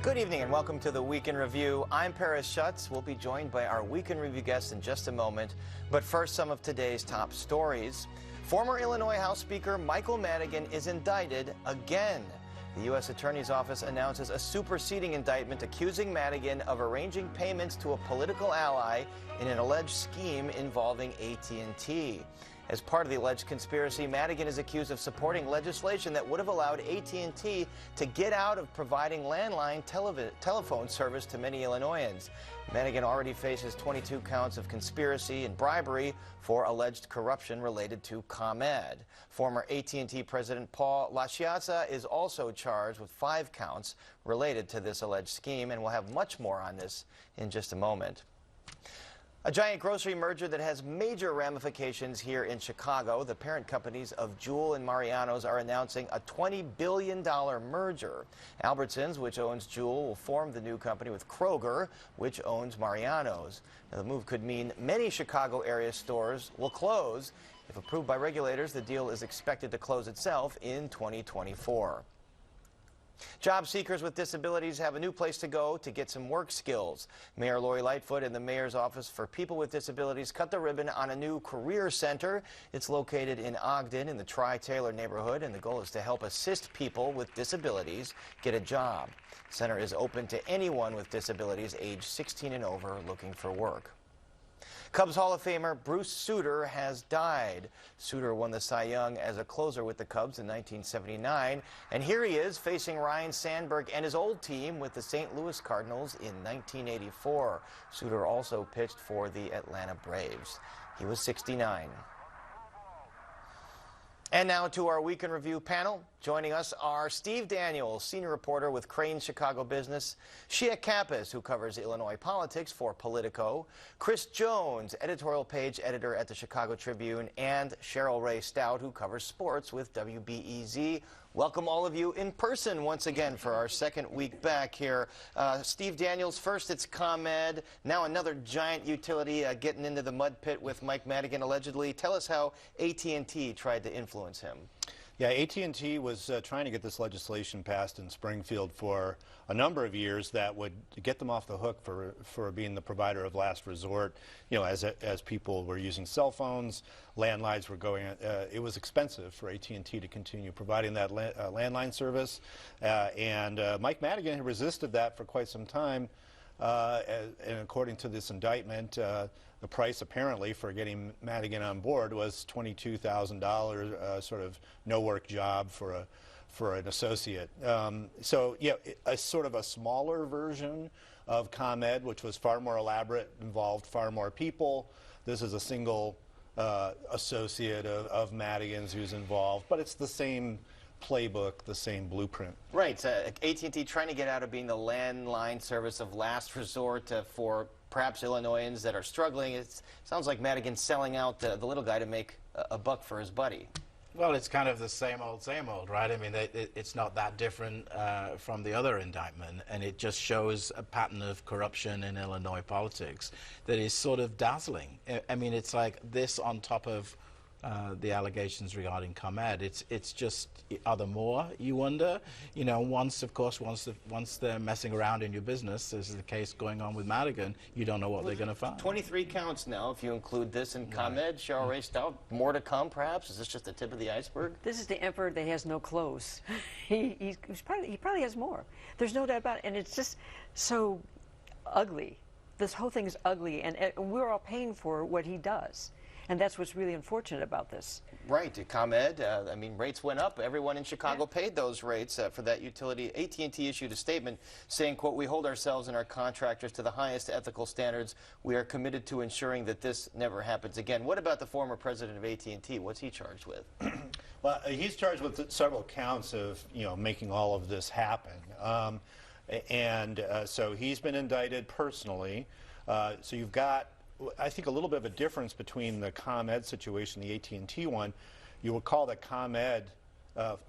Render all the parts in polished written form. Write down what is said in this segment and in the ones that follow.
Good evening and welcome to the Week in Review. I'm Paris Schutz. We'll be joined by our Week in Review guests in just a moment. But first, some of today's top stories. Former Illinois House Speaker Michael Madigan is indicted again. The U.S. Attorney's Office announces a superseding indictment accusing Madigan of arranging payments to a political ally in an alleged scheme involving AT&T. As part of the alleged conspiracy, Madigan is accused of supporting legislation that would have allowed AT&T to get out of providing landline telephone service to many Illinoisans. Madigan already faces 22 counts of conspiracy and bribery for alleged corruption related to ComEd. Former AT&T President Paul LaChiazza is also charged with 5 counts related to this alleged scheme, and we'll have much more on this in just a moment. A giant grocery merger that has major ramifications here in Chicago. The parent companies of Jewel and Mariano's are announcing a $20 billion merger. Albertsons, which owns Jewel, will form the new company with Kroger, which owns Mariano's. Now, the move could mean many Chicago area stores will close. If approved by regulators, the deal is expected to close itself in 2024. Job seekers with disabilities have a new place to go to get some work skills. Mayor Lori Lightfoot and the Mayor's Office for People with Disabilities cut the ribbon on a new career center. It's located in Ogden in the Tri-Taylor neighborhood, and the goal is to help assist people with disabilities get a job. The center is open to anyone with disabilities age 16 and over looking for work. Cubs Hall of Famer Bruce Sutter has died. Sutter won the Cy Young as a closer with the Cubs in 1979, and here he is facing Ryne Sandberg and his old team with the St. Louis Cardinals in 1984. Sutter also pitched for the Atlanta Braves. He was 69. And now to our Week in Review panel. Joining us are Steve Daniels, senior reporter with Crain's Chicago Business, Shia Kappas, who covers Illinois politics for Politico, Chris Jones, editorial page editor at the Chicago Tribune, and Cheryl Ray Stout, who covers sports with WBEZ. Welcome all of you in person once again for our second week back here. Steve Daniels, first it's ComEd, now another giant utility getting into the mud pit with Mike Madigan allegedly. Tell us how AT&T tried to influence him. Yeah, AT&T was trying to get this legislation passed in Springfield for a number of years that would get them off the hook for being the provider of last resort. You know, as people were using cell phones, landlines were going. It was expensive for AT&T to continue providing that landline service, and Mike Madigan had resisted that for quite some time. And according to this indictment, the price apparently for getting Madigan on board was $22,000, sort of no-work job for an associate. So yeah, a sort of a smaller version of ComEd, which was far more elaborate, involved far more people. This is a single associate of Madigan's who's involved, but it's the same playbook, the same blueprint. Right. AT&T trying to get out of being the landline service of last resort for perhaps Illinoisans that are struggling. It sounds like Madigan's selling out the little guy to make a buck for his buddy. Well, it's kind of the same old, right? I mean, it's not that different from the other indictment, and it just shows a pattern of corruption in Illinois politics that is sort of dazzling. I mean, it's like this on top of the allegations regarding ComEd. It's just, are there more, you wonder? You know, once they're messing around in your business, as is the case going on with Madigan, you don't know what they're going to find. 23 counts now, if you include this in ComEd. Cheryl Ray Stout, more to come, perhaps? Is this just the tip of the iceberg? This is the emperor that has no clothes. he probably has more. There's no doubt about it, and it's just so ugly. This whole thing is ugly, and we're all paying for what he does. And that's what's really unfortunate about this. Right. ComEd, I mean, rates went up. Everyone in Chicago paid those rates for that utility. AT&T issued a statement saying, quote, "We hold ourselves and our contractors to the highest ethical standards. We are committed to ensuring that this never happens again." What about the former president of AT&T? What's he charged with? Well, he's charged with several counts of, you know, making all of this happen. So he's been indicted personally. So you've got, I think, a little bit of a difference between the ComEd situation, the AT&T one. You recall that ComEd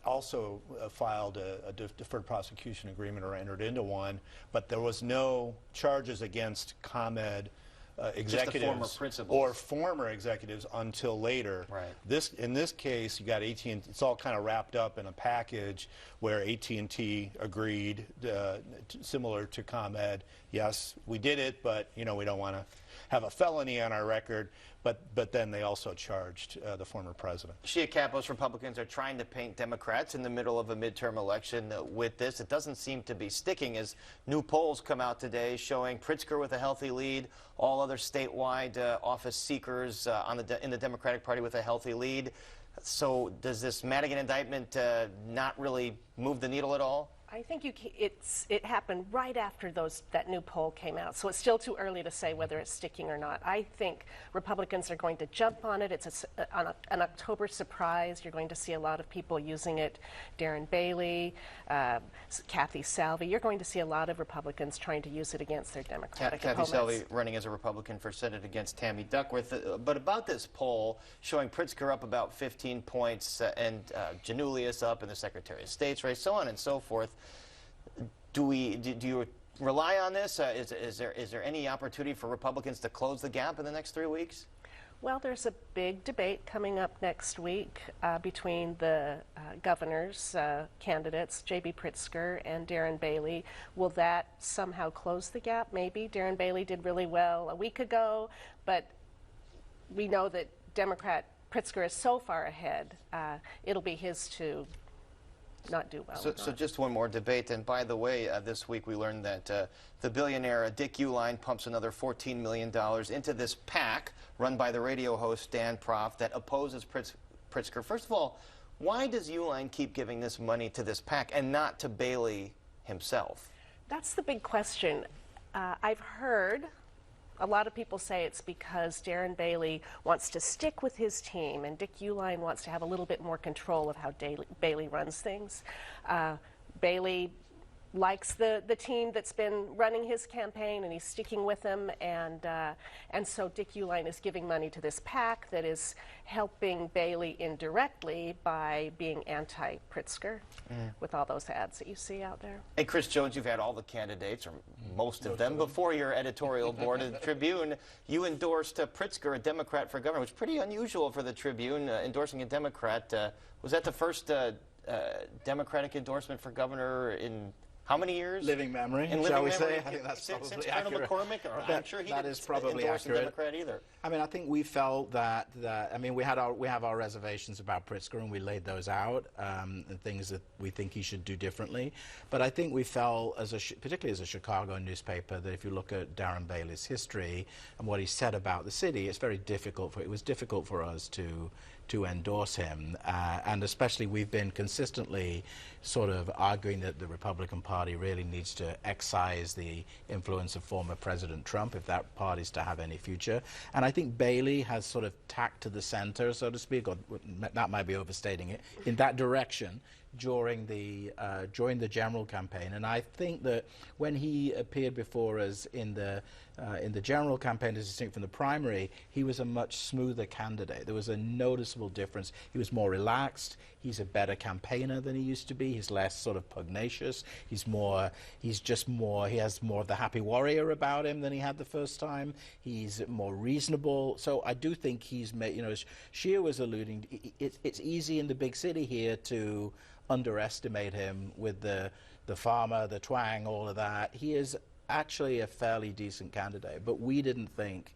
also filed a deferred prosecution agreement or entered into one, but there was no charges against ComEd executives former principals. or former executives until later. Right. In this case, you got AT&T. It's all kind of wrapped up in a package where AT&T agreed, similar to ComEd. Yes, we did it, but we don't want to have a felony on our record. But then they also charged the former president. Shia Kapos, Republicans are trying to paint Democrats in the middle of a midterm election with this. It doesn't seem to be sticking as new polls come out today showing Pritzker with a healthy lead, all other statewide office seekers in the Democratic Party with a healthy lead. So does this Madigan indictment not really move the needle at all? I think it happened right after that new poll came out, so it's still too early to say whether it's sticking or not. I think Republicans are going to jump on it. It's an October surprise. You're going to see a lot of people using it. Darren Bailey, Kathy Salvi. You're going to see a lot of Republicans trying to use it against their Democratic opponents. Kathy Salvi running as a Republican for Senate against Tammy Duckworth. But about this poll showing Pritzker up about 15 points and Janulius up in the Secretary of State's race, so on and so forth. Do you rely on this? Is there any opportunity for Republicans to close the gap in the next 3 weeks? Well, there's a big debate coming up next week between the governor's candidates, J.B. Pritzker and Darren Bailey. Will that somehow close the gap? Maybe. Darren Bailey did really well a week ago, but we know that Democrat Pritzker is so far ahead. It'll be his to not do well. So just one more debate. And by the way, this week we learned that the billionaire Dick Uihlein pumps another $14 million into this PAC run by the radio host Dan Proft that opposes Pritzker. First of all, why does Uihlein keep giving this money to this PAC and not to Bailey himself? That's the big question. I've heard a lot of people say it's because Darren Bailey wants to stick with his team and Dick Uihlein wants to have a little bit more control of how Bailey runs things. Bailey likes the team that's been running his campaign and he's sticking with them, and so Dick Uihlein is giving money to this PAC that is helping Bailey indirectly by being anti-Pritzker with all those ads that you see out there. Hey, Chris Jones, you've had all the candidates, or most of them, before your editorial board of the Tribune. You endorsed Pritzker, a Democrat, for governor, which is pretty unusual for the Tribune, endorsing a Democrat. Was that the first Democratic endorsement for governor in how many years? Living memory, shall we say? I think that's since probably Colonel accurate. McCormick, I'm sure he didn't endorse a Democrat either. I mean, I think we felt that I mean, we have our reservations about Pritzker, and we laid those out, and things that we think he should do differently. But I think we felt, particularly as a Chicago newspaper, that if you look at Darren Bailey's history and what he said about the city, it's very difficult. It was difficult for us to endorse him, and especially we've been consistently sort of arguing that the Republican Party really needs to excise the influence of former President Trump if that party's to have any future. And I think Bailey has sort of tacked to the center, so to speak, or that might be overstating it, in that direction during the general campaign. And I think that when he appeared before us in the general campaign, as distinct from the primary, he was a much smoother candidate. There was a noticeable difference. He was more relaxed. He's a better campaigner than he used to be. He's less sort of pugnacious. He has more of the happy warrior about him than he had the first time. He's more reasonable. So I do think he's made, as Shia was alluding, it's easy in the big city here to underestimate him with the farmer, the twang, all of that. He is actually a fairly decent candidate, but we didn't think,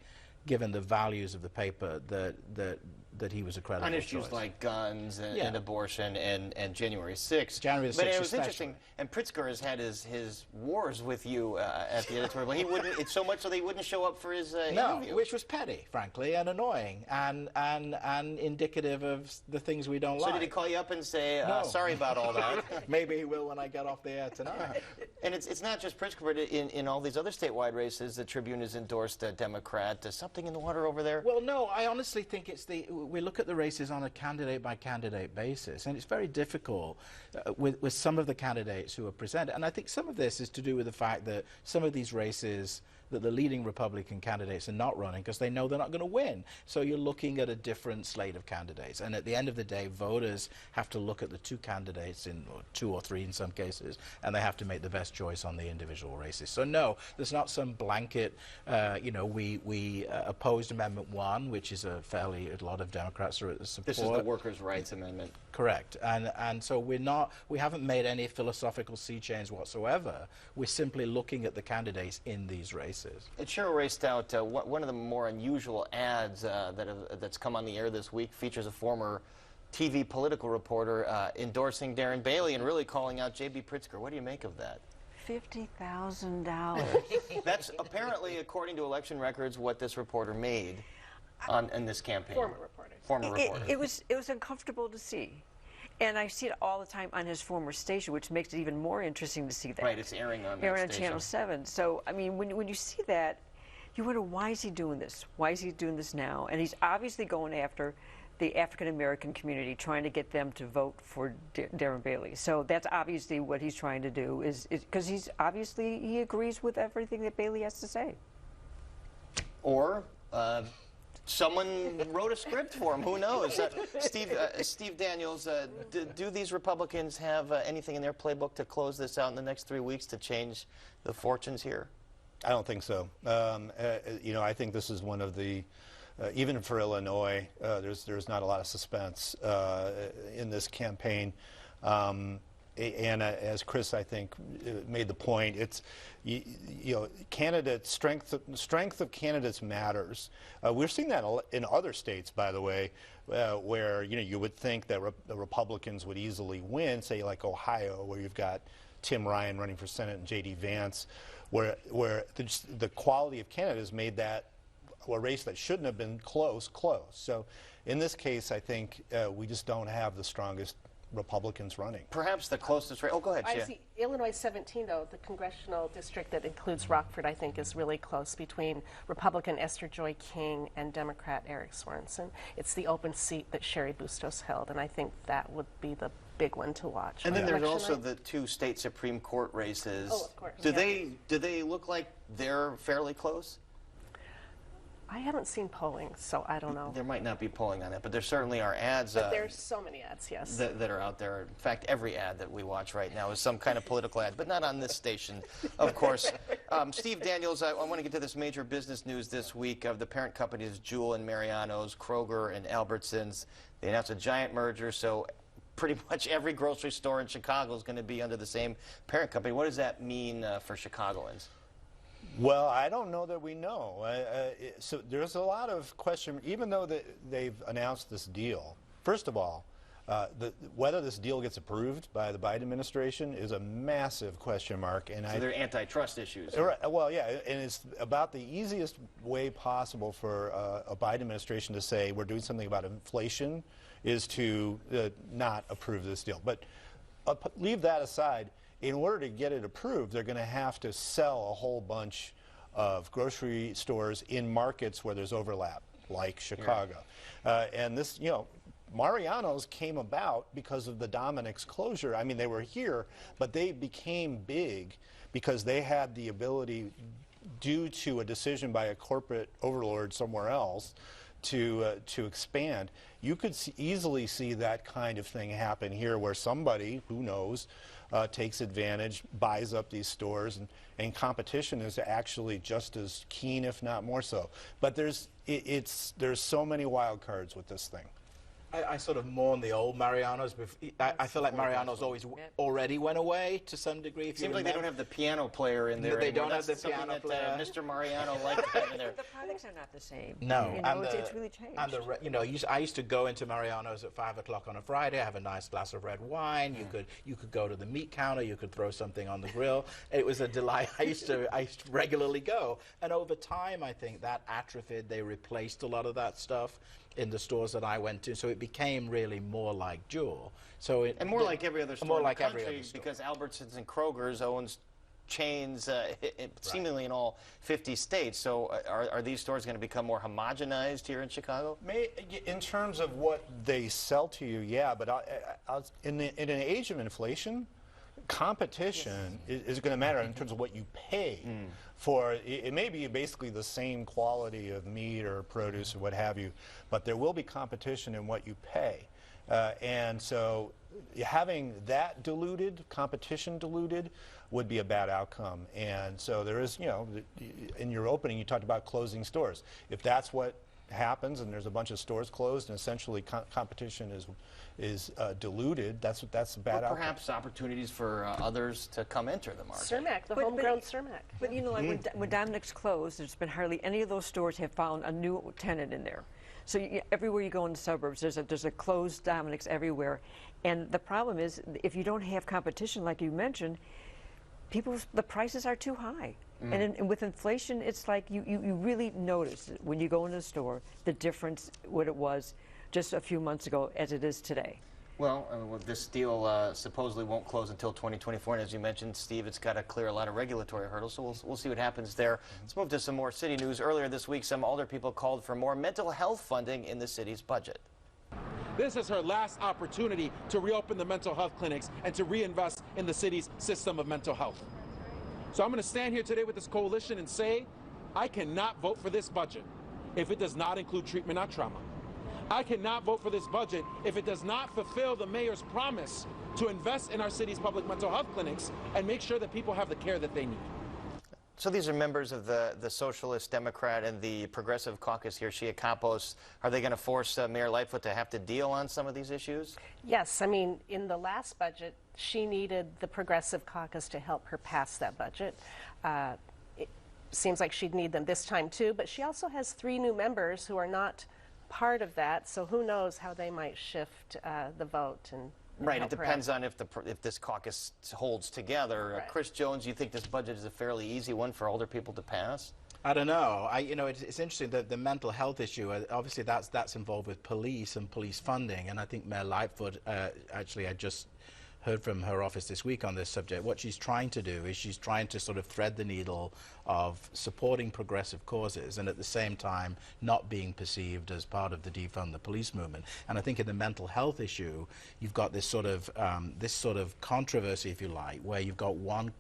given the values of the paper, that he was a credible on issues choice. Like guns and abortion and January 6th. January 6th but it was especially. interesting, and Pritzker has had his wars with you at the editorial. But he wouldn't. It's so much so that he wouldn't show up for his interview. Which was petty, frankly, and annoying, and indicative of the things we don't like. So did he call you up and say, No. sorry about all that? Maybe he will when I get off the air tonight. And it's not just Pritzker, but in all these other statewide races, the Tribune has endorsed a Democrat. Something in the water over there? Well, no, I honestly think we look at the races on a candidate-by-candidate basis, and it's very difficult with some of the candidates who are presented. And I think some of this is to do with the fact that some of these races that the leading Republican candidates are not running because they know they're not going to win. So you're looking at a different slate of candidates. And at the end of the day, voters have to look at the two candidates, or two or three in some cases, and they have to make the best choice on the individual races. So no, there's not some blanket, we opposed Amendment 1, which is a lot of Democrats are support. This is the Workers' Rights Amendment. Correct. And so we haven't made any philosophical sea change whatsoever. We're simply looking at the candidates in these races. It sure raced out. One of the more unusual ads that's come on the air this week features a former TV political reporter endorsing Darren Bailey and really calling out J.B. Pritzker. What do you make of that? $50,000. That's apparently, according to election records, what this reporter made in this campaign. Former reporter. Former reporter. It was uncomfortable to see. And I see it all the time on his former station, which makes it even more interesting to see that. Right, it's airing on that station. Channel 7. So, I mean, when you see that, you wonder, why is he doing this? Why is he doing this now? And he's obviously going after the African-American community, trying to get them to vote for Darren Bailey. So that's obviously what he's trying to do, is because he agrees with everything that Bailey has to say. Or someone wrote a script for him. Who knows? Steve Daniels, do these Republicans have anything in their playbook to close this out in the next 3 weeks to change the fortunes here? I don't think so. I think this is one of the, even for Illinois, there's not a lot of suspense in this campaign. And as Chris, I think, made the point, it's strength of candidates matters. We're seeing that in other states, by the way, where you would think that the Republicans would easily win, say like Ohio, where you've got Tim Ryan running for Senate and J.D. Vance, where the quality of candidates made that a race that shouldn't have been close. So in this case, I think we just don't have the strongest Republicans running. Perhaps the closest race. Oh, go ahead, I Chia. see Illinois 17, though, the congressional district that includes Rockford, I think, is really close between Republican Esther Joy King and Democrat Eric Sorensen. It's the open seat that Sherry Bustos held, and I think that would be the big one to watch. And then there's also the two state Supreme Court races. Oh, of course. Do they look like they're fairly close? I haven't seen polling, so I don't know. There might not be polling on that, but there certainly are ads. But there's so many ads, yes. That are out there. In fact, every ad that we watch right now is some kind of political ad, but not on this station, of course. Steve Daniels, I want to get to this major business news this week of the parent companies Jewel and Mariano's, Kroger and Albertsons. They announced a giant merger, so pretty much every grocery store in Chicago is going to be under the same parent company. What does that mean for Chicagoans? Well, I don't know that we know. So there's a lot of question, even though they've announced this deal. First of all, whether this deal gets approved by the Biden administration is a massive question mark. And so there are antitrust issues. Right, well, yeah, and it's about the easiest way possible for a Biden administration to say we're doing something about inflation is to not approve this deal. But leave that aside. In order to get it approved, they're going to have to sell a whole bunch of grocery stores in markets where there's overlap, like Chicago. Yeah. And this, Mariano's came about because of the Dominic's closure. I mean, they were here, but they became big because they had the ability, due to a decision by a corporate overlord somewhere else, to expand. You could easily see that kind of thing happen here, where somebody, who knows, takes advantage, buys up these stores, and competition is actually just as keen, if not more so. But there's so many wild cards with this thing. I sort of mourn the old Mariano's. I feel like Mariano's already went away to some degree. It seems like they don't have the piano player in there. They don't have the piano player. Mr. Mariano liked to have in there. The products are not the same. No, it's really changed. And I used to go into Mariano's at 5 o'clock on a Friday, have a nice glass of red wine. You could go to the meat counter. You could throw something on the grill. It was a delight. I used to regularly go. And over time, I think that atrophied. They replaced a lot of that stuff in the stores that I went to, so it became really more like Jewel. And more like every other store in the country, because Albertsons and Kroger's owns chains seemingly in all 50 states. So are these stores going to become more homogenized here in Chicago? In terms of what they sell to you, yeah, but in an age of inflation, competition is going to matter in terms of what you pay for. It may be basically the same quality of meat or produce or what have you, but there will be competition in what you pay. And so having that diluted, competition diluted, would be a bad outcome. And so there is, you know, in your opening you talked about closing stores. If that's what happens and there's a bunch of stores closed and essentially competition is diluted, that's a bad outcome. Perhaps opportunities for others to come enter the market. Cermak, the homegrown Cermak. But you know, like when Dominic's closed, there's been hardly any of those stores have found a new tenant in there. So everywhere you go in the suburbs, there's a closed Dominic's everywhere. And the problem is, if you don't have competition, like you mentioned, the prices are too high. And with inflation, it's like you really notice when you go into the store the difference what it was just a few months ago as it is today. Well, this deal supposedly won't close until 2024, and as you mentioned, Steve, it's got to clear a lot of regulatory hurdles, so we'll see what happens there. Let's move to some more city news. Earlier this week, some older people called for more mental health funding in the city's budget. This is her last opportunity to reopen the mental health clinics and to reinvest in the city's system of mental health. So I'm going to stand here today with this coalition and say, I cannot vote for this budget if it does not include treatment on trauma. I cannot vote for this budget if it does not fulfill the mayor's promise to invest in our city's public mental health clinics and make sure that people have the care that they need. So these are members of the Socialist, Democrat, and the Progressive Caucus here, Shia Campos. Are they going to force Mayor Lightfoot to have to deal on some of these issues? Yes, I mean, in the last budget, she needed the Progressive Caucus to help her pass that budget. It seems like she'd need them this time too, but she also has 3 new members who are not part of that, so who knows how they might shift the vote. And right, it depends on if this caucus holds together. Right. Chris Jones, you think this budget is a fairly easy one for older people to pass? I don't know. You know, it's interesting that the mental health issue, obviously that's involved with police and police funding, and I think Mayor Lightfoot, actually I just heard from her office this week on this subject. What she's trying to do is she's trying to sort of thread the needle of supporting progressive causes and at the same time not being perceived as part of the defund the police movement. And I think in the mental health issue, you've got this sort of controversy, if you like, where you've got one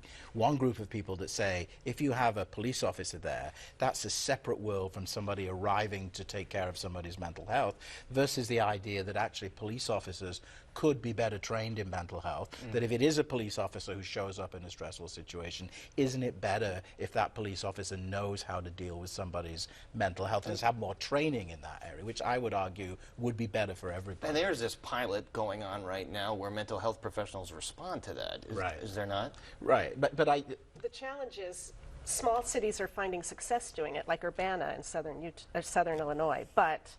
group of people that say, if you have a police officer there, that's a separate world from somebody arriving to take care of somebody's mental health, versus the idea that actually police officers could be better trained in mental health, that if it is a police officer who shows up in a stressful situation, isn't it better if that police officer knows how to deal with somebody's mental health and has had more training in that area, which I would argue would be better for everybody. And there's this pilot going on right now where mental health professionals respond to that. Is there not? Right, but the challenge is small cities are finding success doing it, like Urbana in southern Illinois, but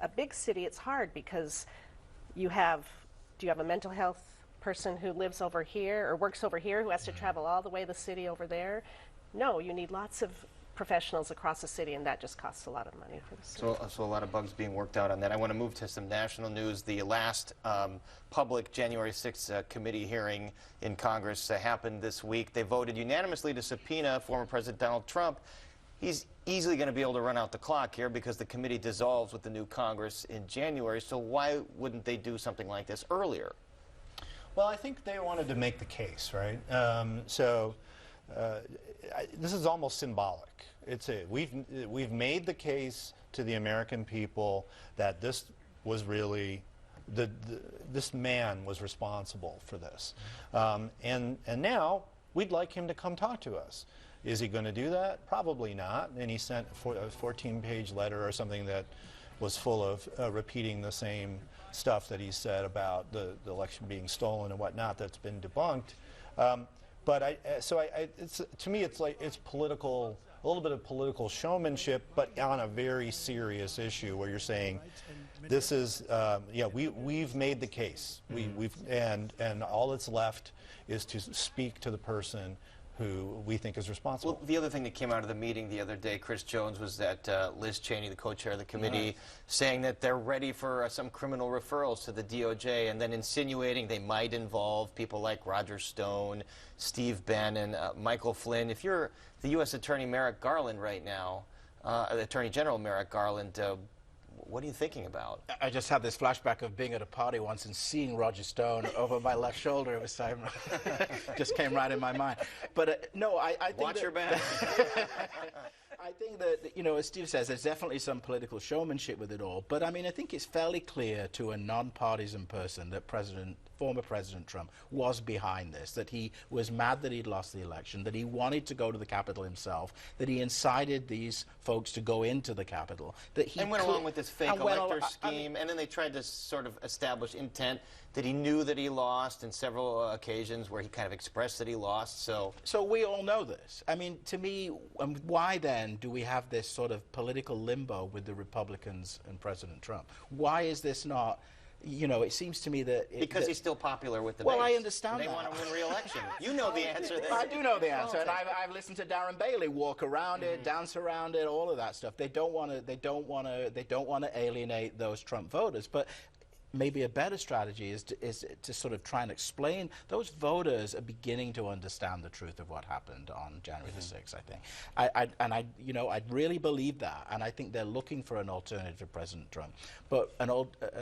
a big city, it's hard because do you have a mental health person who lives over here or works over here who has to travel all the way to the city over there? No, you need lots of professionals across the city, and that just costs a lot of money for the city. So a lot of bugs being worked out on that. I want to move to some national news. The last public January 6th committee hearing in Congress happened this week. They voted unanimously to subpoena former President Donald Trump. He's easily going to be able to run out the clock here because the committee dissolves with the new Congress in January. So why wouldn't they do something like this earlier? Well, I think they wanted to make the case, right? This is almost symbolic. We've made the case to the American people that this was really this man was responsible for this, and now we'd like him to come talk to us. Is he going to do that? Probably not. And he sent a 14-page letter or something that was full of repeating the same stuff that he said about the election being stolen and whatnot. That's been debunked. To me, it's like it's political, a little bit of political showmanship, but on a very serious issue where you're saying, this is, we've made the case. And all that's left is to speak to the person who we think is responsible. Well, the other thing that came out of the meeting the other day, Chris Jones, was that Liz Cheney, the co-chair of the committee, saying that they're ready for some criminal referrals to the DOJ, and then insinuating they might involve people like Roger Stone, Steve Bannon, Michael Flynn. If you're the U.S. Attorney Merrick Garland right now, Attorney General Merrick Garland, what are you thinking about? I just had this flashback of being at a party once and seeing Roger Stone over my left shoulder. It was just came right in my mind. But no, I think Watch your back. I think that, you know, as Steve says, there's definitely some political showmanship with it all. But I mean, I think it's fairly clear to a non-partisan person that former President Trump was behind this, that he was mad that he'd lost the election, that he wanted to go to the Capitol himself, that he incited these folks to go into the Capitol, that he and went along with this fake and went elector al- scheme, and then they tried to sort of establish intent that he knew that he lost in several occasions where he kind of expressed that he lost. So we all know this. I mean, to me, why then do we have this sort of political limbo with the Republicans and President Trump? Why is this not? You know, it seems to me that... Because he's still popular with the Well, base. I understand They that. want to win re-election. You know the answer there. I do know the answer, and I've listened to Darren Bailey walk around it, dance around it, all of that stuff. They don't want to alienate those Trump voters, but maybe a better strategy is to sort of try and explain. Those voters are beginning to understand the truth of what happened on January the 6th, I think. I really believe that, and I think they're looking for an alternative to President Trump. But an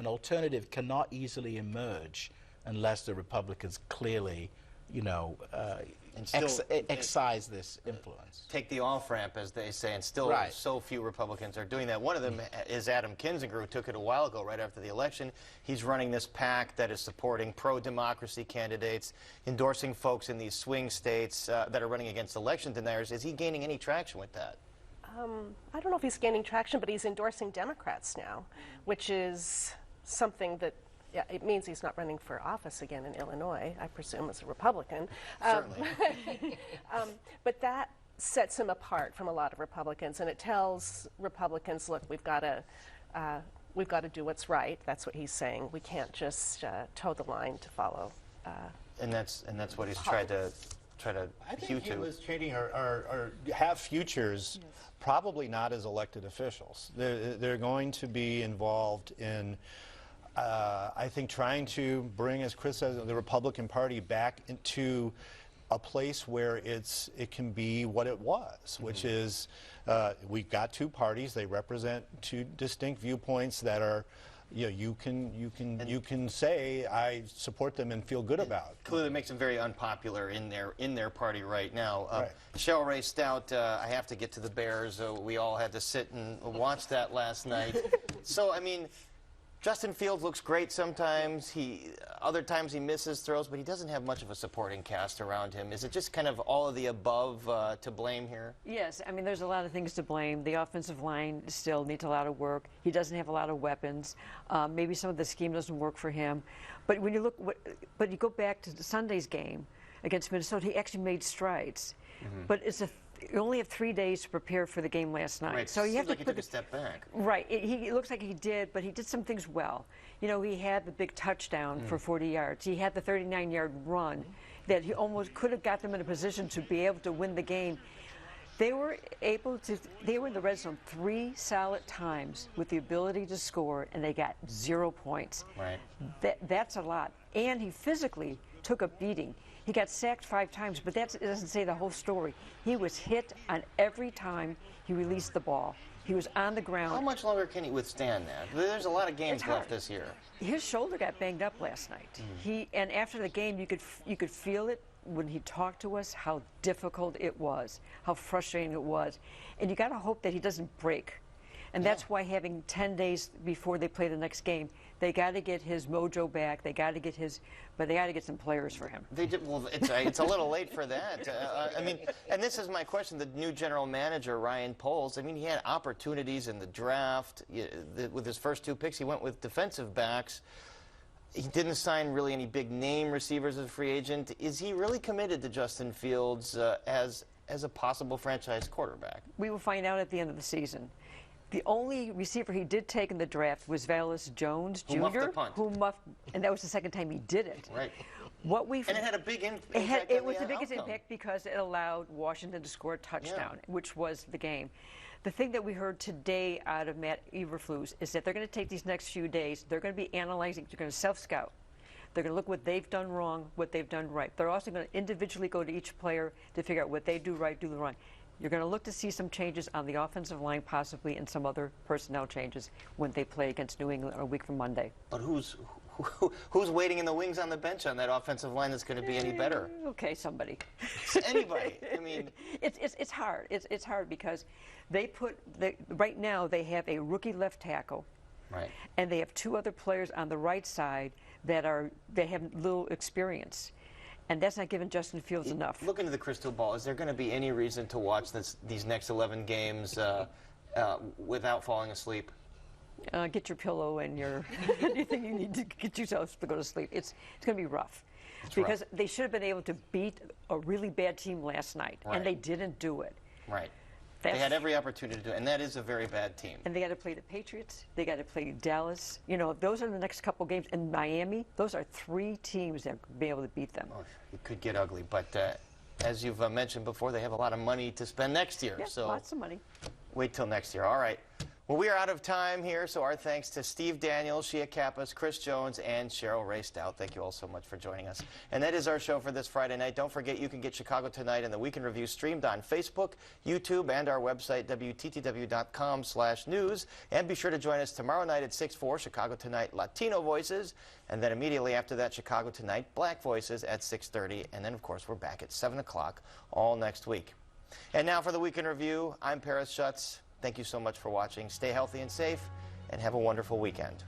alternative cannot easily emerge unless the Republicans clearly, you know, excise this influence. Take the off-ramp, as they say, and still Right. so few Republicans are doing that. One of them is Adam Kinzinger, who took it a while ago, right after the election. He's running this PAC that is supporting pro-democracy candidates, endorsing folks in these swing states that are running against election deniers. Is he gaining any traction with that? I don't know if he's gaining traction, but he's endorsing Democrats now, which is something that, yeah, it means he's not running for office again in Illinois, I presume, as a Republican. Certainly. But that sets him apart from a lot of Republicans, and it tells Republicans, look, we've got to do what's right. That's what he's saying. We can't just toe the line to follow. And that's what he's tried to I hew think he to. was changing or have futures, probably not as elected officials. They're going to be involved in, I think, trying to bring, as Chris says, the Republican Party back into a place where it can be what it was, which is we've got two parties. They represent two distinct viewpoints that are, you know, you can say I support them and feel good about it. Clearly makes him very unpopular in their party right now. Right. Cheryl Ray Stout, I have to get to the Bears. We all had to sit and watch that last night. So, I mean, Justin Fields looks great sometimes. Other times he misses throws, but he doesn't have much of a supporting cast around him. Is it just kind of all of the above to blame here? Yes, I mean, there's a lot of things to blame. The offensive line still needs a lot of work. He doesn't have a lot of weapons. Maybe some of the scheme doesn't work for him. But when you look, but you go back to Sunday's game against Minnesota, he actually made strides. But you only have 3 days to prepare for the game last night. Right. So you have Seems like to he took a step back. Right. It looks like he did, but he did some things well. You know, he had the big touchdown for 40 yards. He had the 39-yard run that he almost could have got them in a position to be able to win the game. They were in the red zone 3 solid times with the ability to score, and they got 0 points. Right. That's a lot. And he physically took a beating. He got sacked 5 times, but that doesn't say the whole story. He was hit on every time he released the ball. He was on the ground. How much longer can he withstand that? There's a lot of games left this year. His shoulder got banged up last night. And after the game, you could feel it when he talked to us, how difficult it was, how frustrating it was. And you got to hope that he doesn't break. And that's why having 10 days before they play the next game, they got to get his mojo back. They got to get some players for him. Well, it's a little late for that. I mean, and this is my question. The new general manager, Ryan Poles, I mean, he had opportunities in the draft. With his first 2 picks, he went with defensive backs. He didn't sign really any big name receivers as a free agent. Is he really committed to Justin Fields as a possible franchise quarterback? We will find out at the end of the season. The only receiver he did take in the draft was Vallis Jones Jr., Who muffed the punt. And that was the second time he did it. Right. And it had a big impact. It was the biggest impact because it allowed Washington to score a touchdown, which was the game. The thing that we heard today out of Matt Eberflus is that they're going to take these next few days. They're going to be analyzing. They're going to self-scout. They're going to look what they've done wrong, what they've done right. They're also going to individually go to each player to figure out what they do right, do the wrong. You're going to look to see some changes on the offensive line, possibly, and some other personnel changes when they play against New England a week from Monday. But who's waiting in the wings on the bench on that offensive line that's going to be any better? Okay, somebody. Anybody. I mean, it's hard. It's hard because right now they have a rookie left tackle, right, and they have 2 other players on the right side that have little experience. And that's not giving Justin Fields enough. Look into the crystal ball. Is there going to be any reason to watch these next 11 games without falling asleep? Get your pillow and anything you need to get yourself to go to sleep. It's going to be rough. Because they should have been able to beat a really bad team last night, and they didn't do it. Right. They had every opportunity to do it, and that is a very bad team. And they got to play the Patriots. They got to play Dallas. You know, those are the next couple games. And Miami, those are 3 teams that will be able to beat them. Oh, it could get ugly. But as you've mentioned before, they have a lot of money to spend next year. Yeah, so lots of money. Wait till next year. All right. Well, we are out of time here, so our thanks to Steve Daniels, Shia Kappas, Chris Jones, and Cheryl Ray Stout. Thank you all so much for joining us. And that is our show for this Friday night. Don't forget, you can get Chicago Tonight and the Weekend Review streamed on Facebook, YouTube, and our website, WTTW.com/news. And be sure to join us tomorrow night at 6 for Chicago Tonight Latino Voices. And then immediately after that, Chicago Tonight Black Voices at 6:30. And then, of course, we're back at 7 o'clock all next week. And now for the Weekend Review, I'm Paris Schutz. Thank you so much for watching. Stay healthy and safe, and have a wonderful weekend.